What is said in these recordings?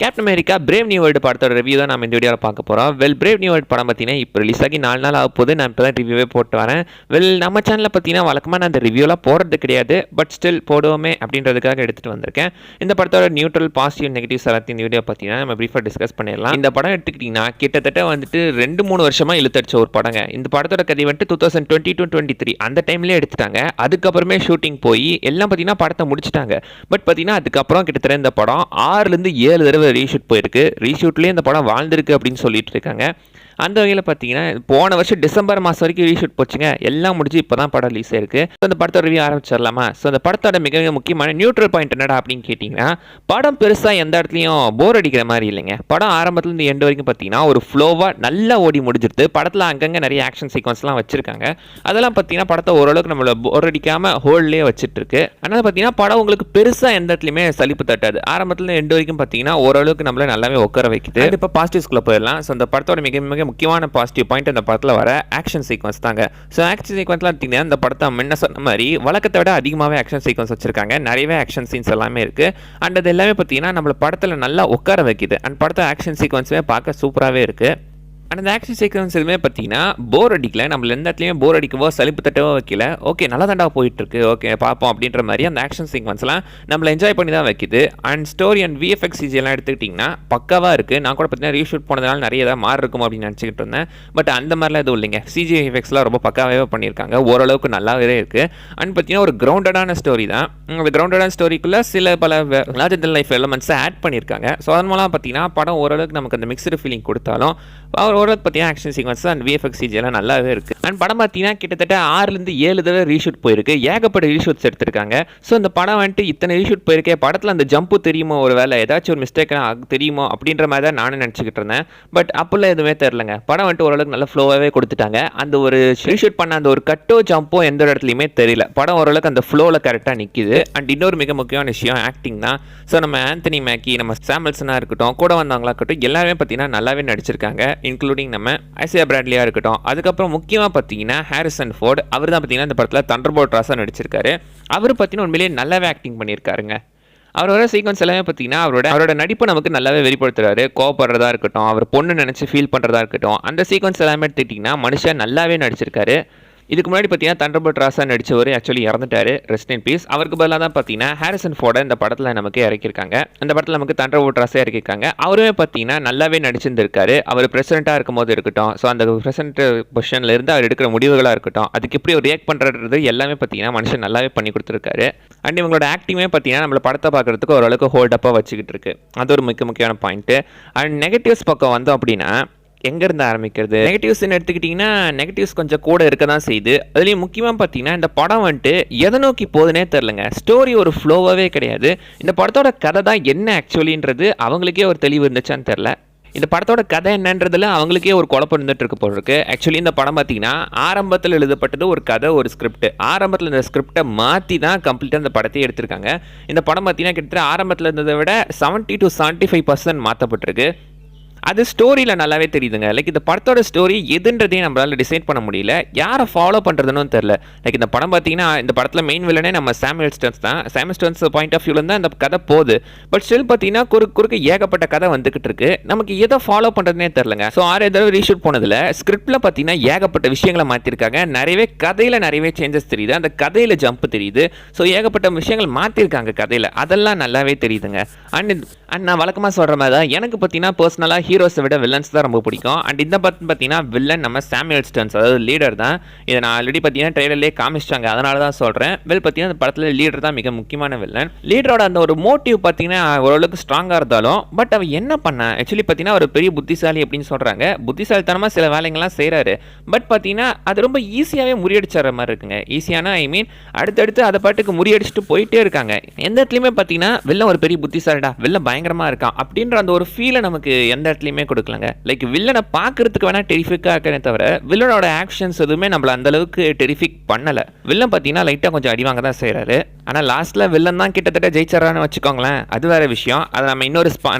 Captain America brave new world படத்தோட review தான் நம்ம இந்த வீடியோவில் பார்க்க போகிறோம். பிரேவ் நியூ வேர்ல்டு படம் பார்த்தீங்கன்னா இப்போ ரிலீஸ் ஆகி 4 நாள் ஆக போது. நான் இப்போ தான் ரிவ்யூவே போட்டு வரேன். நம்ம சேனலில் பார்த்தீங்கன்னா வழக்கமாக நான் அந்த ரிவ்யூலாம் போடுறது கிடையாது, பட் ஸ்டில் போடுவோமே அப்படின்றதுக்காக எடுத்துகிட்டு வந்திருக்கேன். இந்த படத்தோட நியூட்ரல் பாசிட்டிவ் நெகட்டிவ்ஸ் எல்லாத்தையும் இந்த வீடியோ பார்த்தீங்கன்னா நம்ம ப்ரீஃபாக டிஸ்கஸ் பண்ணிடலாம். இந்த படம் எடுத்துக்கிட்டிங்கன்னா கிட்டத்தட்ட வந்துட்டு 2-3 வருஷமாக இழுத்தடிச்ச ஒரு படங்க. இந்த படத்தோட கதை வந்துட்டு 2022-23 அந்த டைம்லேயே எடுத்துட்டாங்க. அதுக்கப்புறமே ஷூட்டிங் போய் எல்லாம் பார்த்தீங்கன்னா படத்தை முடிச்சிட்டாங்க. பட் பார்த்தீங்கன்னா அதுக்கப்புறம் கிட்டத்தட்ட இந்த படம் 6-7 தடவை ரீஷூட் போயிருக்கு. ரீஷூட்லேயே இந்த படம் வாழ்ந்திருக்கு அப்படின்னு சொல்லிட்டு இருக்காங்க. அந்த வகையில் பார்த்தீங்கன்னா போன வருஷம் டிசம்பர் மாதம் வரைக்கும் ரீஷூட் போச்சுங்க. எல்லாம் முடிஞ்சு இப்போ தான் படம் ரிலீஸ் ஆயிருக்கு. அந்த படத்தோட ரிவ்யூ ஆரம்பிச்சிடலாமா? ஸோ அந்த படத்தோட மிக முக்கியமான நியூட்ரல் பாயிண்ட் என்னடா அப்படின்னு கேட்டிங்கன்னா, படம் பெருசாக எந்த இடத்துலையும் போர் அடிக்கிற மாதிரி இல்லைங்க. படம் ஆரம்பத்துலேருந்து எண்டு வரைக்கும் பார்த்தீங்கன்னா ஒரு ஃப்ளோவாக நல்லா ஓடி முடிஞ்சிருது. படத்தில் அங்கங்கே நிறைய ஆக்ஷன் சீக்வன்ஸ்லாம் வச்சிருக்காங்க. அதெல்லாம் பார்த்தீங்கன்னா படத்தை ஓரளவுக்கு நம்மளை போர் அடிக்காமல் ஹோல்ட்லேயே வச்சுட்டு இருக்கு. அதனால் பார்த்தீங்கன்னா படம் உங்களுக்கு பெருசாக எந்த இடத்துலையுமே சலிப்பு தட்டாது. ஆரம்பத்தில் எண்டு வரைக்கும் பார்த்தீங்கன்னா ஓரளவுக்கு நம்மளை நல்லாவே உட்கார வைக்குது. இப்போ பாசிட்டிவ்ஸ்குள்ளே போயிடலாம். ஸோ அந்த படத்தோட மிக முக்கியமான பாசிட்டிவ் பாயிண்ட் இந்த படத்தில் வர ஆக்ஷன் சீக்வன்ஸ் தாங்க. ஸோ ஆக்ஷன் சீக்வன்ஸ்லாம் பார்த்தீங்கன்னா இந்த படத்தை முன்ன சொன்ன மாதிரி வழக்கத்தை விட அதிகமாகவே ஆக்ஷன் சீக்வன்ஸ் வச்சிருக்காங்க. நிறையவே ஆக்ஷன் சீன்ஸ் எல்லாமே இருக்கு. அண்ட் அது எல்லாமே பார்த்தீங்கன்னா நம்மள படத்தில் நல்லா உட்கார வைக்குது. அண்ட் படத்தை ஆக்ஷன் சீக்வன்ஸுமே பார்க்க சூப்பராகவே இருக்கு. அந்த ஆக்ஷன் சீக்வன்ஸ் எதுவுமே பார்த்தீங்கன்னா போர் அடிக்கல. நம்மள எந்த இடத்துலையுமே போர் அடிக்கவோ சலிப்பு தட்டவோ வைக்கல. ஓகே நல்லா தாண்டா போயிட்டு இருக்கு, ஓகே பார்ப்போம் அப்படின்ற மாதிரி அந்த ஆக்ஷன் சீக்வன்ஸ்லாம் நம்மளை என்ஜாய் பண்ணி தான் வைக்குது. அண்ட் ஸ்டோரி அண்ட் விஎஃப்எக்ஸ் சிஜிலாம் எடுத்துக்கிட்டிங்கன்னா பக்காவாக இருக்குது. நான் கூட பார்த்தீங்கன்னா ரீஷூட் போனதுனால நிறைய ஏதாவது மாறி இருக்கும் அப்படின்னு நினச்சிக்கிட்டு இருந்தேன். பட் அந்த மாதிரிலாம் எதுவும் இல்லைங்க. சிஜி எஃபெக்ட்ஸ்லாம் ரொம்ப பக்காவே பண்ணியிருக்காங்க. ஓரளவுக்கு நல்லாவே இருக்குது. அண்ட் பார்த்தீங்கன்னா ஒரு கிரவுண்டடான ஸ்டோரி தான். அந்த கிரவுண்டடான ஸ்டோரிக்குள்ளே பல லார்ஜர் லைஃப் எலமெண்ட்ஸை ஆட் பண்ணியிருக்காங்க. ஸோ அதன் மூலம் பார்த்தீங்கன்னா படம் ஓரளவுக்கு நமக்கு அந்த மிக்சடு ஃபீலிங் கொடுத்தாலும் ஓரளவுக்கு பார்த்தீங்கன்னா ஆக்ஷன் சீக்வன்ஸ் அண்ட் விஎஃப்எக்ஸ் சிஜிலாம் நல்லாவே இருக்குது. அண்ட் படம் பார்த்தீங்கன்னா கிட்டத்தட்ட 6-7 தடவை ரீஷூட் போயிருக்கு. ஏகப்பட்ட ரீஷூட்ஸ் எடுத்திருக்காங்க. ஸோ இந்த படம் வந்துட்டு இத்தனை ரீஷூட் போயிருக்கே, படத்தில் அந்த ஜம்ப்பு தெரியுமோ, ஒரு வேலை ஏதாச்சும் ஒரு மிஸ்டேக் தெரியுமோ அப்படின்ற மாதிரி தான் நானும் நினச்சிக்கிட்டு இருந்தேன். பட் அப்போல்லாம் எதுவுமே தெரிலங்க. படம் வந்துட்டு ஓரளவுக்கு நல்ல ஃப்ளோவாகவே கொடுத்துட்டாங்க. அந்த ஒரு ரீஷூட் பண்ண அந்த ஒரு கட்டோ ஜம்போ எந்த இடத்துலையுமே தெரியல. படம் ஓரளவுக்கு அந்த ஃப்ளோவில் கரெக்டாக நிற்கிது. அண்ட் இன்னொரு மிக முக்கியமான விஷயம் ஆக்டிங் தான். ஸோ நம்ம ஆந்தனி மேக்கி, நம்ம சாமுவல்சனாக இருக்கட்டும், கூட வந்தவங்களா இருக்கட்டும், எல்லாருமே பார்த்தீங்கன்னா நல்லாவே நடிச்சிருக்காங்க. இன்க்ளூடிங் நம்ம ஐசியா பிராட்லியாக இருக்கட்டும். அதுக்கப்புறம் முக்கியமாக பார்த்தீங்கன்னா ஹாரிசன் ஃபோர்ட், அவர் தான் பார்த்தீங்கன்னா இந்த படத்தில் தண்டர்போல்ட் ராஸாக நடிச்சிருக்காரு. அவர் பார்த்தீங்கன்னா உண்மையிலேயே நல்லாவே ஆக்டிங் பண்ணியிருக்காருங்க. அவரோட சீக்வன்ஸ் எல்லாமே பார்த்தீங்கன்னா அவரோட நடிப்பு நமக்கு நல்லாவே வெளிப்படுத்துறாரு. கோவப்படுறதா இருக்கட்டும், அவர் பொண்ணு நினச்சி ஃபீல் பண்ணுறதா இருக்கட்டும், அந்த சீக்வன்ஸ் எல்லாமே எடுத்துக்கிட்டிங்கன்னா மனுஷன் நல்லாவே நடிச்சிருக்காரு. இதுக்கு முன்னாடி பார்த்தீங்கன்னா தண்டர்போல்ட் ராஸா நடிச்சவர் ஆக்சுவலி இறந்துட்டாரு, ரெஸ்ட் இன் பீஸ். அவருக்கு பதிலாக தான் பார்த்தீங்கன்னா ஹாரிசன் ஃபோர்டை இந்த படத்தில் நமக்கு இறக்கிருக்காங்க. அந்த படத்தில் நமக்கு தண்டர்போல்ட் ராஸா இறக்கிருக்காங்க. அவருமே பார்த்தீங்கன்னா நல்லாவே நடிச்சிருந்திருக்காரு. அவர் பிரசிடென்ட்டாக இருக்கும் போது இருக்கட்டும், ஸோ அந்த பிரசிடென்ட் பொசிஷனில் இருந்து அவர் எடுக்கிற முடிவுகளாக இருக்கட்டும், அதுக்கு எப்படி ஒரு ரியாக்ட் பண்ணுறது எல்லாமே பார்த்தீங்கன்னா மனுஷன் நல்லாவே பண்ணி கொடுத்துருக்காரு. அண்ட் இவங்களோட ஆக்டிங்கே பார்த்தீங்கன்னா நம்மளை படத்தை பார்க்குறதுக்கு ஓரளவுக்கு ஹோல்டப்பாக வச்சுக்கிட்டு இருக்கு. அது ஒரு முக்கியமான பாயிண்ட்டு. அண்ட் நெகட்டிவ்ஸ் பக்கம் வந்தோம் அப்படின்னா எங்கேருந்து ஆரம்பிக்கிறது? நெகட்டிவ்ஸ்ன்னு எடுத்துக்கிட்டிங்கன்னா நெகட்டிவ்ஸ் கொஞ்சம் கூட இருக்க தான் செய்யுது. அதுலேயும் முக்கியமாக பார்த்தீங்கன்னா இந்த படம் வந்துட்டு எதை நோக்கி போகுதுன்னே தெரிலங்க. ஸ்டோரி ஒரு ஃப்ளோவாகவே கிடையாது. இந்த படத்தோட கதை தான் என்ன ஆக்சுவலின்றது அவங்களுக்கே ஒரு தெளிவு இருந்துச்சான்னு தெரில. இந்த படத்தோட கதை என்னன்றதுல அவங்களுக்கே ஒரு குழப்பம் இருந்துட்டு இருக்கு போல இருக்கு. ஆக்சுவலி இந்த படம் பார்த்தீங்கன்னா ஆரம்பத்தில் எழுதப்பட்டது ஒரு கதை, ஒரு ஸ்கிரிப்ட். ஆரம்பத்தில் இந்த ஸ்கிரிப்டை மாற்றி தான் கம்ப்ளீட்டாக இந்த படத்தையே எடுத்திருக்காங்க. இந்த படம் பார்த்தீங்கன்னா கிட்டத்தட்ட ஆரம்பத்தில் இருந்ததை விட 70-75% மாற்றப்பட்டிருக்கு. அது ஸ்டோரியில் நல்லாவே தெரியுதுங்க. லைக் இந்த படத்தோட ஸ்டோரி எதுன்றதே நம்மளால் டிசைட் பண்ண முடியல. யாரை ஃபாலோ பண்ணுறதுன்னு தெரில. லைக் இந்த படம் பார்த்தீங்கன்னா இந்த படத்தில் மெயின் வில்லனே நம்ம சாமுவல் ஸ்டோன்ஸ் தான். சாமுவல் ஸ்டோன்ஸ் பாயிண்ட் ஆஃப் வியூவில் தான் இந்த கதை போகுது. பட் ஸ்டில் பார்த்தீங்கன்னா குறுக்க ஏகப்பட்ட கதை வந்துகிட்டு இருக்கு. நமக்கு எதை ஃபாலோ பண்ணுறதுனே தெரிலங்க. ஸோ 6 தடவை ரீஷூட் போனதில் ஸ்கிரிப்டில் பார்த்தீங்கன்னா ஏகப்பட்ட விஷயங்களை மாற்றிருக்காங்க. நிறையவே சேஞ்சஸ் தெரியுது. அந்த கதையில் ஜம்ப் தெரியுது. ஸோ ஏகப்பட்ட விஷயங்கள் மாற்றிருக்காங்க கதையில். அதெல்லாம் நல்லாவே தெரியுதுங்க. அண்ட் நான் வழக்கமாக சொல்கிற மாதிரி தான் எனக்கு பார்த்தீங்கன்னா பர்சனலாக ஹீரோஸை விட வில்லன்ஸ் தான் ரொம்ப பிடிக்கும். அண்ட் இந்த படம் பார்த்தீங்கன்னா வில்லன் நம்ம சாமுவல் ஸ்டோன்ஸ், அதாவது லீடர் தான். இதை நான் ஆல்ரெடி பார்த்தீங்கன்னா ட்ரெய்லர்லேயே காமிச்சிட்டாங்க, அதனால தான் சொல்கிறேன். பார்த்தீங்கன்னா அந்த படத்தில் லீடர் தான் மிக முக்கியமான வில்லன். லீடரோட அந்த ஒரு மோட்டிவ் பார்த்தீங்கன்னா ஓரளவுக்கு ஸ்ட்ராங்காக இருந்தாலும் பட் அவர் என்ன பண்ண ஆக்சுவலி பார்த்தீங்கன்னா ஒரு பெரிய புத்திசாலி அப்படின்னு சொல்கிறாங்க. புத்திசாலித்தனமாக சில வேலைங்கள்லாம் செய்கிறாரு. பட் பார்த்தீங்கன்னா அது ரொம்ப ஈஸியாகவே முறியடிச்சிடுற மாதிரி இருக்குங்க. ஈஸியான அடுத்தடுத்து அதை பாட்டுக்கு முறியடிச்சுட்டு போயிட்டே இருக்காங்க. எந்த இடத்துலையுமே பார்த்தீங்கன்னா வில்லன் ஒரு பெரிய புத்திசாலிடா, வில்லன் பயங்கரமாக இருக்கான் அப்படின்ற அந்த ஒரு ஃபீலை நமக்கு எந்த இடத்துலையுமே கொடுக்கலங்க. லைக் வில்லனை பார்க்கறதுக்கு வேணா டெரிஃபிக்காக இருக்கனே தவிர வில்லனோட ஆக்ஷன்ஸ் எதுவுமே நம்மள அந்த அளவுக்கு டெரிஃபிக் பண்ணல. வில்லன் பார்த்தீங்கன்னா லைட்டாக கொஞ்சம் அடிவாங்க தான் செய்கிறாரு. ஆனால் லாஸ்ட்டில் வில்லன் தான் கிட்டத்தட்ட ஜெயிச்சரான்னு வச்சுக்கோங்களேன். அது வேற விஷயம். அதை நம்ம இன்னொரு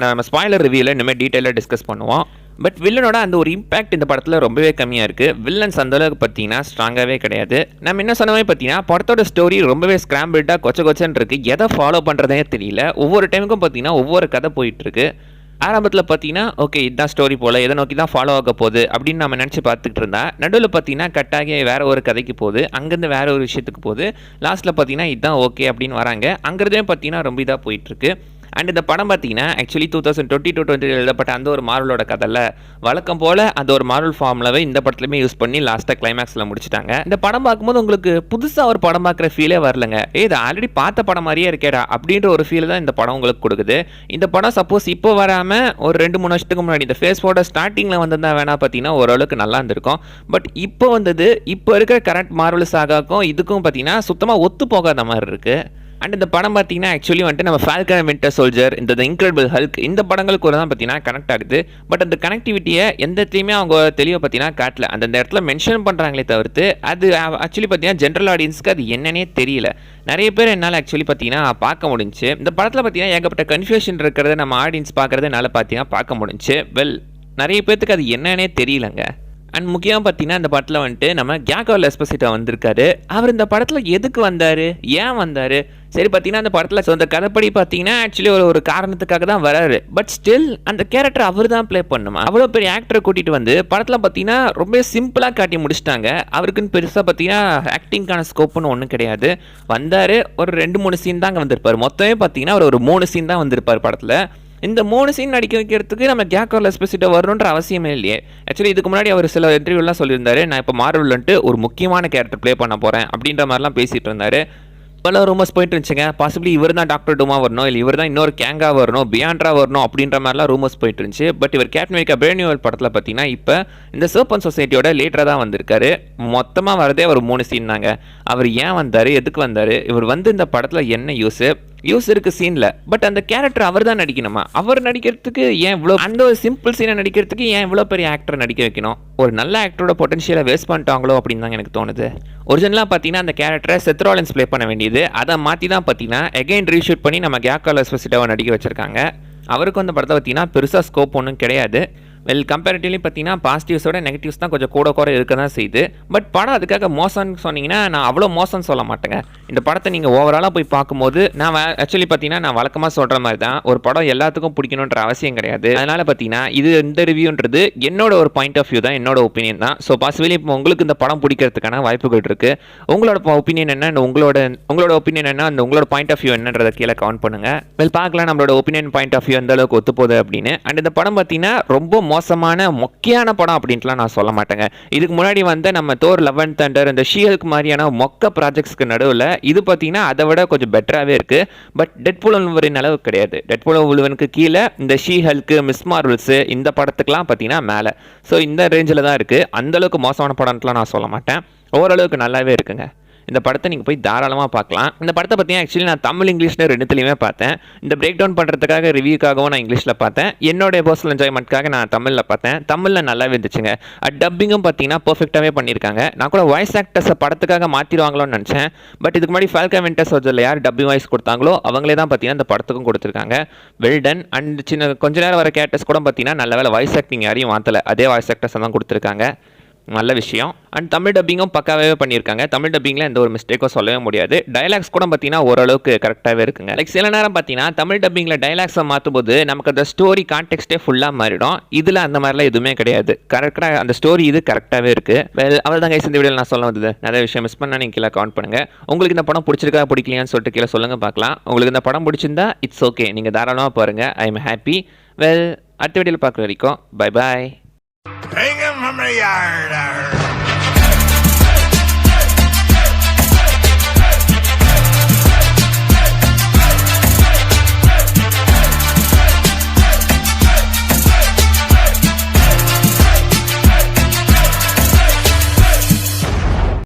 ஸ்பாய்லர் ரிவ்யூவில் இனிமேல் டீட்டெயிலாக டிஸ்கஸ் பண்ணுவோம். பட் வில்லனோட அந்த ஒரு இம்பாக்ட் இந்த படத்தில் ரொம்பவே கம்மியாக இருக்குது. வில்லன்ஸ் அந்தளவுக்கு பார்த்தீங்கன்னா ஸ்ட்ராங்காகவே கிடையாது. நம்ம என்ன சொன்னவே பார்த்தீங்கன்னா படத்தோட ஸ்டோரி ரொம்பவே ஸ்கிராம்பிள்டாக கொச்சன்னு இருக்குது. எதை ஃபாலோ பண்ணுறதே தெரியல. ஒவ்வொரு டைமுக்கும் பார்த்தீங்கன்னா ஒவ்வொரு கதை போயிட்டுருக்கு. ஆரம்பத்தில் பார்த்தீங்கன்னா ஓகே இதுதான் ஸ்டோரி போல் எதை நோக்கி தான் ஃபாலோ ஆக போகுது அப்படின்னு நம்ம நினச்சி பார்த்துக்கிட்டு இருந்தா நடுவில் பார்த்தீங்கன்னா கட்டாகி வேறு ஒரு கதைக்கு போகுது, அங்கேருந்து வேறு ஒரு விஷயத்துக்கு போகுது, லாஸ்ட்டில் பார்த்தீங்கன்னா இதுதான் ஓகே அப்படின்னு வராங்க. அங்கிறதே பார்த்தீங்கன்னா ரொம்ப இதாக போயிட்டுருக்கு. அண்ட் இந்த படம் பார்த்தீங்கன்னா ஆக்சுவலி 2020 எழுதப்பட்ட அந்த ஒரு மார்வலோட கதையில் வழக்கம் போல் அந்த ஒரு மார்வல் ஃபார்முலாவை இந்த படத்துலையுமே யூஸ் பண்ணி லாஸ்ட்டாக கிளைமேக்ஸில் முடிச்சிட்டாங்க. இந்த படம் பார்க்கும்போது உங்களுக்கு புதுசாக ஒரு படம் பார்க்குற ஃபீலே வரலங்க. இது ஆல்ரெடி பார்த்த படம் மாதிரியே இருக்கேடா அப்படின்ற ஒரு ஃபீல் தான் இந்த படம் உங்களுக்கு கொடுக்குது. இந்த படம் சப்போஸ் இப்போ வராமல் ஒரு 2-3 வருஷத்துக்கு முன்னாடி இந்த ஃபேஸ் 4 ஸ்டார்டிங்கில் வந்திருந்தா வேணா பார்த்தீங்கன்னா ஓரளவுக்கு நல்லா இருந்திருக்கும். பட் இப்போ வந்தது இப்போ இருக்கிற கரெக்ட் மார்வல் சாகாக்கும் இதுக்கும் பார்த்தீங்கன்னா சுத்தமாக ஒத்து போகாத மாதிரி இருக்குது. அண்ட் இந்த படம் பார்த்தீங்கன்னா ஆக்சுவலி வந்துட்டு நம்ம ஃபால்கன் அண்ட் வின்டர் சோல்ஜர், இந்த இன்க்ரெடிபிள் ஹல்க், இந்த படங்களுக்கு கூட தான் பார்த்தீங்கன்னா கனெக்ட் ஆகுது. பட் அந்த கனெக்டிவிட்டியை எந்தத்தையுமே அவங்க தெளிவாக பார்த்தீங்கன்னா காட்டல. அந்த இடத்துல மென்ஷன் பண்ணுறாங்களே தவிர்த்து அது ஆக்சுவலி பார்த்தீங்கன்னா ஜென்ரல் ஆடியன்ஸ்க்கு அது என்னன்னே தெரியல. நிறைய பேர் என்னால் ஆக்சுவலி பார்த்தீங்கன்னா பார்க்க முடிஞ்சு. இந்த படத்தில் பார்த்தீங்கன்னா ஏகப்பட்ட கன்ஃபியூஷன் இருக்கிறத நம்ம ஆடியன்ஸ் பார்க்குறத என்னால் பார்த்தீங்கன்னா பார்க்க முடிஞ்சு. நிறைய பேர்த்துக்கு அது என்னன்னே தெரியலங்க. அண்ட் முக்கியமாக பார்த்தீங்கன்னா இந்த படத்தில் வந்துட்டு நம்ம கியான்கார்லோ எஸ்போசிட்டோ வந்திருக்காரு. அவர் இந்த படத்தில் எதுக்கு வந்தார், ஏன் வந்தார்? சரி பார்த்தீங்கன்னா அந்த படத்தில் சொந்த கதைப்படி பார்த்தீங்கன்னா ஆக்சுவலி ஒரு காரணத்துக்காக தான் வராரு. பட் ஸ்டில் அந்த கேரக்டர் அவர் தான் ப்ளே பண்ணுமா? அவ்வளோ பெரிய ஆக்டரை கூட்டிகிட்டு வந்து படத்தில் பார்த்தீங்கன்னா ரொம்ப சிம்பிளாக காட்டி முடிச்சிட்டாங்க. அவருக்குன்னு பெருசாக பார்த்தீங்கன்னா ஆக்டிங்கான ஸ்கோப்புன்னு ஒன்றும் கிடையாது. வந்தார், ஒரு 2-3 சீன் தாங்க வந்திருப்பார். மொத்தமே பார்த்தீங்கன்னா ஒரு 3 சீன் தான் வந்திருப்பார் படத்தில். இந்த 3 சீன் நடிக்க வைக்கிறதுக்கு நம்ம கியான்கார்லோ எஸ்போசிட்டோ வரணுன்ற அவசியமே இல்லையே. ஆக்சுவலி இதுக்கு முன்னாடி அவர் சில இன்டர்வியூலாம் சொல்லியிருந்தாரு, நான் இப்போ மார்வல்ன்ட்டு ஒரு முக்கியமான கேரக்டர் ப்ளே பண்ண போகிறேன் அப்படின்ற மாதிரிலாம் பேசிகிட்டு இருந்தார். பல ரூமர்ஸ் போயிட்டு இருந்துச்சுங்க. பாசிபிளி இவர் தான் டாக்டர் டூமா வரணும், இல்லை இவர் தான் இன்னொரு கேங்கா வரணும், பியாண்ட்ரா வரணும் அப்படின்ற மாதிரிலாம் ரூமர்ஸ் போயிட்டு இருந்துச்சு. பட் இவர் captain America brave new world படத்தில் பார்த்தீங்கன்னா இப்போ இந்த சர்பன்ட் சொசைட்டியோட லேட்டராக தான் வந்திருக்காரு. மொத்தமாக வரதே ஒரு 3 சீன் தாங்க. அவர் ஏன் வந்தார், எதுக்கு வந்தார், இவர் வந்து இந்த படத்தில் என்ன யூஸ் இருக்கு சீனில். பட் அந்த கேரக்டர் அவர் தான் நடிக்கணுமா? அவர் நடிக்கிறதுக்கு ஏன் இவ்வளோ, அந்த ஒரு சிம்பிள் சீனை நடிக்கிறதுக்கு ஏன் இவ்வளோ பெரிய ஆக்டரை நடிக்க வைக்கணும்? ஒரு நல்ல ஆக்டரோட பொட்டன்ஷியலை வேஸ்ட் பண்ணிட்டாங்களோ அப்படின்னு தான் எனக்கு தோணுது. ஒரிஜினலாக பார்த்தீங்கன்னா அந்த கேரக்டரை செத் ராலின்ஸ் ப்ளே பண்ண வேண்டியது, அதை மாற்றி தான் பார்த்தீங்கன்னா எகைன் ரீஷூட் பண்ணி நம்ம கியான்கார்லோ எஸ்போசிட்டோவை நடிக்க வச்சிருக்காங்க. அவருக்கு அந்த படத்தை பார்த்தீங்கன்னா பெருசாக ஸ்கோப் ஒன்றும் கிடையாது. கம்பேரிட்டிவ்லி பார்த்தீங்கன்னா பாசிட்டிவ்ஸோட நெகட்டிவ்ஸ் தான் கொஞ்சம் கூட இருக்க தான் செய்யுது. பட் படம் அதுக்காக மோசம்னு சொன்னீங்கன்னா நான் அவ்வளோ மோசம்னு சொல்ல மாட்டேங்க. இந்த படத்தை நீங்கள் ஓவராலாக போய் பார்க்கும்போது நான் ஆக்சுவலி பார்த்தீங்கன்னா நான் வழக்கமாக சொல்கிற மாதிரி தான், ஒரு படம் எல்லாத்துக்கும் பிடிக்கணுன்ற அவசியம் கிடையாது. அதனால் பார்த்தீங்கன்னா இந்த ரிவ்யூன்றது என்னோட ஒரு பாயிண்ட் ஆஃப் வியூ தான், என்னோட ஒப்பீனியன் தான். ஸோ பாசிபிளி இப்போ உங்களுக்கு இந்த படம் பிடிக்கிறதுக்கான வாய்ப்புகள் இருக்குது. உங்களோட ஒப்பீனியன் என்ன, உங்களோட ஒப்பீனியன் என்ன, அந்த உங்களோட பாயிண்ட் ஆஃப் வியூ என்னன்றதை கீழே கமெண்ட் பண்ணுங்கள். பார்க்கலாம் நம்மளோட ஒப்பீனியன் பாயிண்ட் ஆஃப் வியூ எந்த அளவுக்கு ஒத்து போகுது அப்படின்னு. அண்ட் இந்த படம் பார்த்தீங்கன்னா ரொம்ப மோசமான மொக்கையான படம் அப்படின்ட்டுலாம் நான் சொல்ல மாட்டேங்க. இதுக்கு முன்னாடி வந்து நம்ம தோர் லவ் அண்ட் தண்டர், இந்த ஷீஹல்க் மாதிரியான மொக்க ப்ராஜெக்ட்ஸ்க்கு நடுவில் இது பார்த்தீங்கன்னா அதை விட கொஞ்சம் பெட்டராகவே இருக்குது. பட் டெட்பூல் அண்ட் வூல்வரின் அளவு கிடையாது. டெட்பூல் அண்ட் வூல்வரினுக்கு கீழே இந்த ஷீஹல்க்கு, மிஸ் மார்வல்ஸு இந்த படத்துக்குலாம் பார்த்தீங்கன்னா மேலே. ஸோ இந்த ரேஞ்சில் தான் இருக்குது. அந்தளவுக்கு மோசமான படம்லாம் நான் சொல்ல மாட்டேன். ஓரளவுக்கு நல்லாவே இருக்குங்க. இந்த படத்தை நீங்கள் போய் தாராளமாக பார்க்கலாம். இந்த படத்தை பார்த்தீங்கன்னா ஆக்சுவலி நான் தமிழ் இங்கிலீஷ்னு ரெண்டுத்துலையுமே பார்த்தேன். இந்த பிரேக் டவுன் பண்ணுறதுக்காக ரிவ்யூக்காகவும் நான் இங்கிலீஷில் பார்த்தேன். என்னோட பர்சனல் என்ஜாய்மெண்ட்காக நான் தமிழில் பார்த்தேன். தமிழில் நல்லாவே இருந்துச்சுங்க. டப்பிங்கும் பார்த்தீங்கன்னா பர்ஃபெக்டாகவே பண்ணியிருக்காங்க. நான் கூட வாய்ஸ் ஆக்டர்ஸை படத்துக்காக மாற்றிடுவாங்களோன்னு நினச்சேன். பட் இதுக்கு முன்னாடி ஃபால்கன் அண்ட் வின்டர் சோல்ஜரில் யார் டப்பிங் வாய்ஸ் கொடுத்தாங்களோ அவங்களே தான் பார்த்தீங்கன்னா இந்த படத்துக்கும் கொடுத்துருக்காங்க. Well done. அண்ட் கொஞ்ச நேரம் வர கேரக்டர்ஸ் கூட பார்த்தீங்கன்னா நல்ல வேலை வாய்ஸ் ஆக்டிங் யாரையும் மாற்றலை, அதே வாய்ஸ் ஆக்டர்ஸ் தான் கொடுத்துருக்காங்க. நல்ல விஷயம். அண்ட் தமிழ் டப்பிங்கும் பக்காவே பண்ணியிருக்காங்க. தமிழ் டப்பிங்கில் எந்த ஒரு மிஸ்டேக்கும் சொல்லவே முடியாது. டைலாக்ஸ் கூட பார்த்தீங்கன்னா ஓரளவுக்கு கரெக்டாகவே இருக்குங்க. சில நேரம் பார்த்தீங்கன்னா தமிழ் டப்பிங்கில் டைலாக்ஸை மாற்றும் போது நமக்கு அந்த ஸ்டோரி கான்டெக்ஸ்டே ஃபுல்லாக மாறிடும். இதில் அந்த மாதிரிலாம் எதுவுமே கிடையாது. கரெக்டாக அந்த ஸ்டோரி இது கரெக்டாகவே இருக்குது. அவள் தான் கைஸ் இந்த வீடியோவில் நான் சொல்ல வந்தது. நிறைய விஷயம் மிஸ் பண்ணால் நீங்கள் கீழே கமெண்ட் பண்ணுங்கள். உங்களுக்கு இந்த படம் பிடிச்சிருக்கா பிடிக்கலையான்னு சொல்லிட்டு கீழே சொல்லுங்கள் பார்க்கலாம். உங்களுக்கு இந்த படம் பிடிச்சிருந்தா இட்ஸ் ஓகே, நீங்கள் தாராளமாக பாருங்கள். I am happy. அடுத்த வீடியோவில் பார்க்குற வரைக்கும் bye bye. Hang him from the yard.